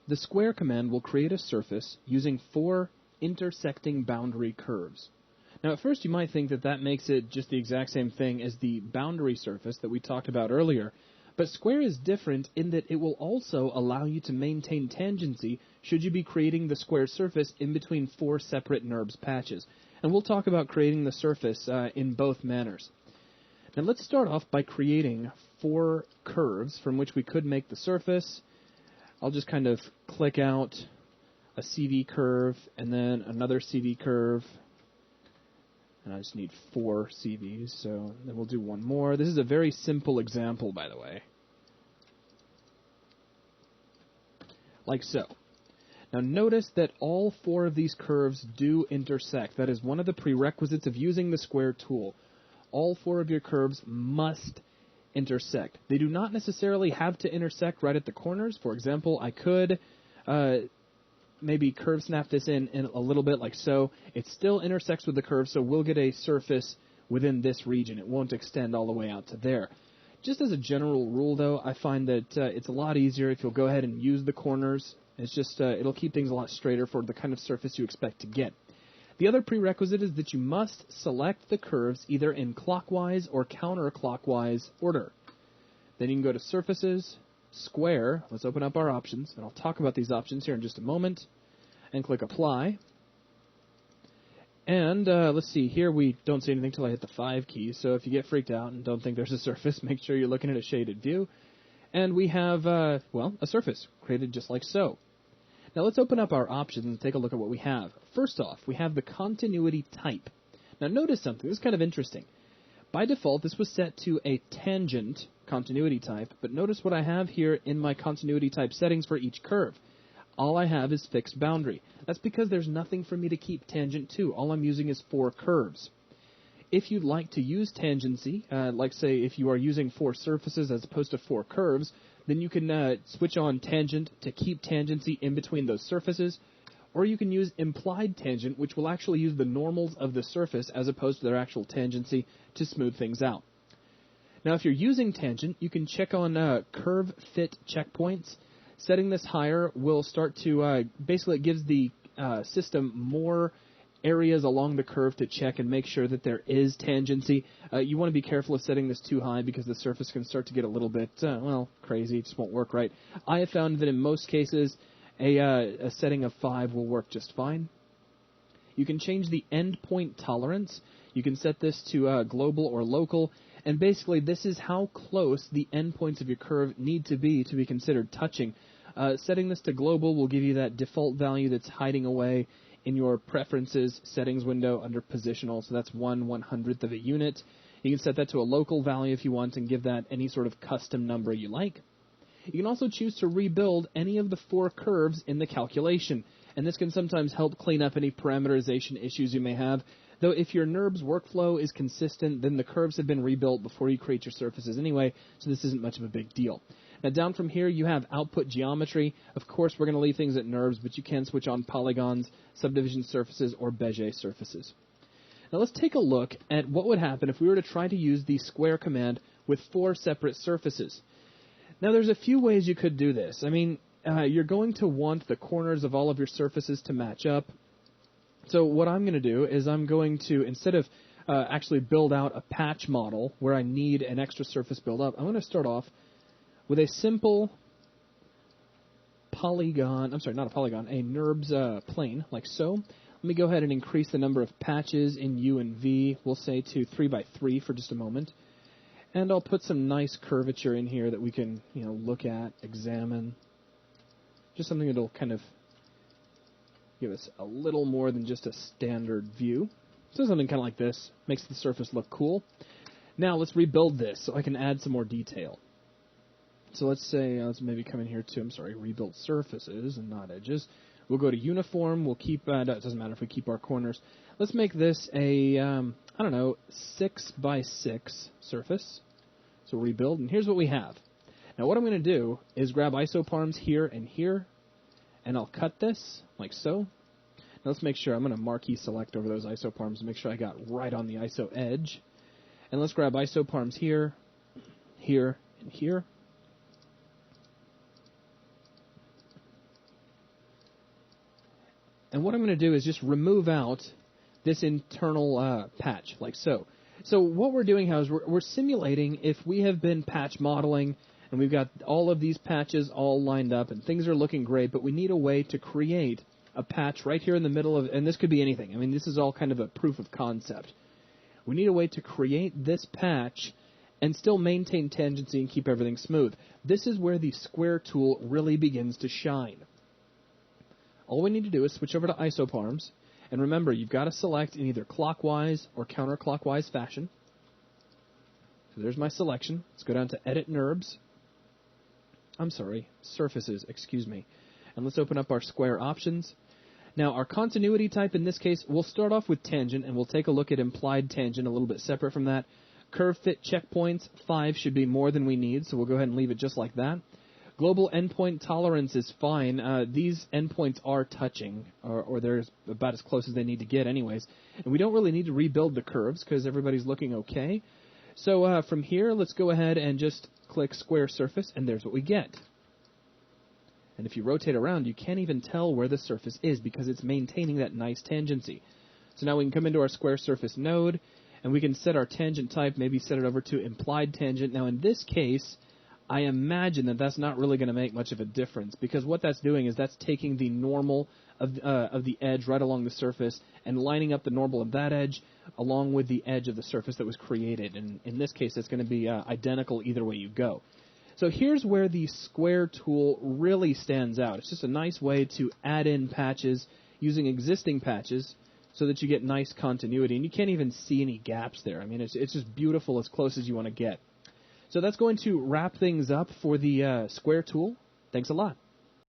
The square command will create a surface using 4 intersecting boundary curves. Now, at first you might think that that makes it just the exact same thing as the boundary surface that we talked about earlier, but square is different in that it will also allow you to maintain tangency should you be creating the square surface in between 4 separate NURBS patches. And we'll talk about creating the surface in both manners. Now let's start off by creating 4 curves from which we could make the surface. I'll just kind of click out a CV curve and then another CV curve. And I just need 4 CVs, so then we'll do one more. This is a very simple example, by the way. Like so. Now notice that all 4 of these curves do intersect. That is one of the prerequisites of using the square tool. All 4 of your curves must intersect. They do not necessarily have to intersect right at the corners. For example, I could maybe curve snap this in a little bit like so. It still intersects with the curve, so we'll get a surface within this region. It won't extend all the way out to there. Just as a general rule, though, I find that it's a lot easier if you'll go ahead and use the corners. It's just it'll keep things a lot straighter for the kind of surface you expect to get. The other prerequisite is that you must select the curves either in clockwise or counterclockwise order. Then you can go to Surfaces, Square. Let's open up our options, and I'll talk about these options here in just a moment. And click Apply. And let's see, here we don't see anything until I hit the 5 key, so if you get freaked out and don't think there's a surface, make sure you're looking at a shaded view. And we have, well, a surface created just like so. Now let's open up our options and take a look at what we have. First off, we have the continuity type. Now notice something, this is kind of interesting. By default, this was set to a tangent continuity type, but notice what I have here in my continuity type settings for each curve. All I have is fixed boundary. That's because there's nothing for me to keep tangent to. All I'm using is 4 curves. If you'd like to use tangency, like say if you are using 4 surfaces as opposed to 4 curves, then you can switch on tangent to keep tangency in between those surfaces, or you can use implied tangent, which will actually use the normals of the surface as opposed to their actual tangency to smooth things out. Now if you're using tangent, you can check on curve fit checkpoints. Setting this higher will start to, basically it gives the system more areas along the curve to check and make sure that there is tangency. You want to be careful of setting this too high because the surface can start to get a little bit, well, crazy. It just won't work right. I have found that in most cases, a setting of 5 will work just fine. You can change the endpoint tolerance. You can set this to global or local. And basically, this is how close the endpoints of your curve need to be considered touching. Setting this to global will give you that default value that's hiding away in your preferences settings window under positional, so that's 1/100th of a unit. You can set that to a local value if you want and give that any sort of custom number you like. You can also choose to rebuild any of the 4 curves in the calculation, and this can sometimes help clean up any parameterization issues you may have. Though if your NURBS workflow is consistent, then the curves have been rebuilt before you create your surfaces anyway, so this isn't much of a big deal. Now down from here, you have output geometry. Of course, we're going to leave things at NURBS, but you can switch on polygons, subdivision surfaces, or Bezier surfaces. Now let's take a look at what would happen if we were to try to use the square command with 4 separate surfaces. Now there's a few ways you could do this. I mean, you're going to want the corners of all of your surfaces to match up. So what I'm going to do is I'm going to, instead of actually build out a patch model where I need an extra surface build up, I'm going to start off with a simple polygon, I'm sorry, not a polygon, a NURBS plane, like so. Let me go ahead and increase the number of patches in U and V, we'll say to 3x3 for just a moment. And I'll put some nice curvature in here that we can, look at, examine. Just something that'll kind of give us a little more than just a standard view. So something kind of like this makes the surface look cool. Now let's rebuild this so I can add some more detail. So let's say, let's maybe come in here to, rebuild surfaces and not edges. We'll go to uniform. We'll keep, it doesn't matter if we keep our corners. Let's make this a, 6x6 surface. So rebuild, and here's what we have. Now what I'm going to do is grab isoparms here, and I'll cut this like so. Now let's make sure, I'm going to marquee select over those isoparms to make sure I got right on the iso edge. And let's grab isoparms here, and here. And what I'm going to do is just remove out this internal patch, like so. So what we're doing now is we're simulating if we have been patch modeling and we've got all of these patches all lined up and things are looking great, but we need a way to create a patch right here in the middle of, and this could be anything. I mean, this is all kind of a proof of concept. We need a way to create this patch and still maintain tangency and keep everything smooth. This is where the square tool really begins to shine. All we need to do is switch over to isoparms, and remember, you've got to select in either clockwise or counterclockwise fashion. So there's my selection. Let's go down to Edit NURBS. Surfaces, excuse me. And let's open up our square options. Now, our continuity type in this case, we'll start off with tangent, and we'll take a look at implied tangent a little bit separate from that. Curve fit checkpoints, 5 should be more than we need, so we'll go ahead and leave it just like that. Global endpoint tolerance is fine. These endpoints are touching, or they're about as close as they need to get anyways. And we don't really need to rebuild the curves because everybody's looking okay. So from here, let's go ahead and just click square surface, and there's what we get. And if you rotate around, you can't even tell where the surface is because it's maintaining that nice tangency. So now we can come into our square surface node, and we can set our tangent type, maybe set it over to implied tangent. Now in this case, I imagine that that's not really going to make much of a difference because what that's doing is that's taking the normal of the edge right along the surface and lining up the normal of that edge along with the edge of the surface that was created. And in this case, it's going to be identical either way you go. So here's where the square tool really stands out. It's just a nice way to add in patches using existing patches so that you get nice continuity. And you can't even see any gaps there. I mean, it's just beautiful as close as you want to get. So that's going to wrap things up for the square tool. Thanks a lot.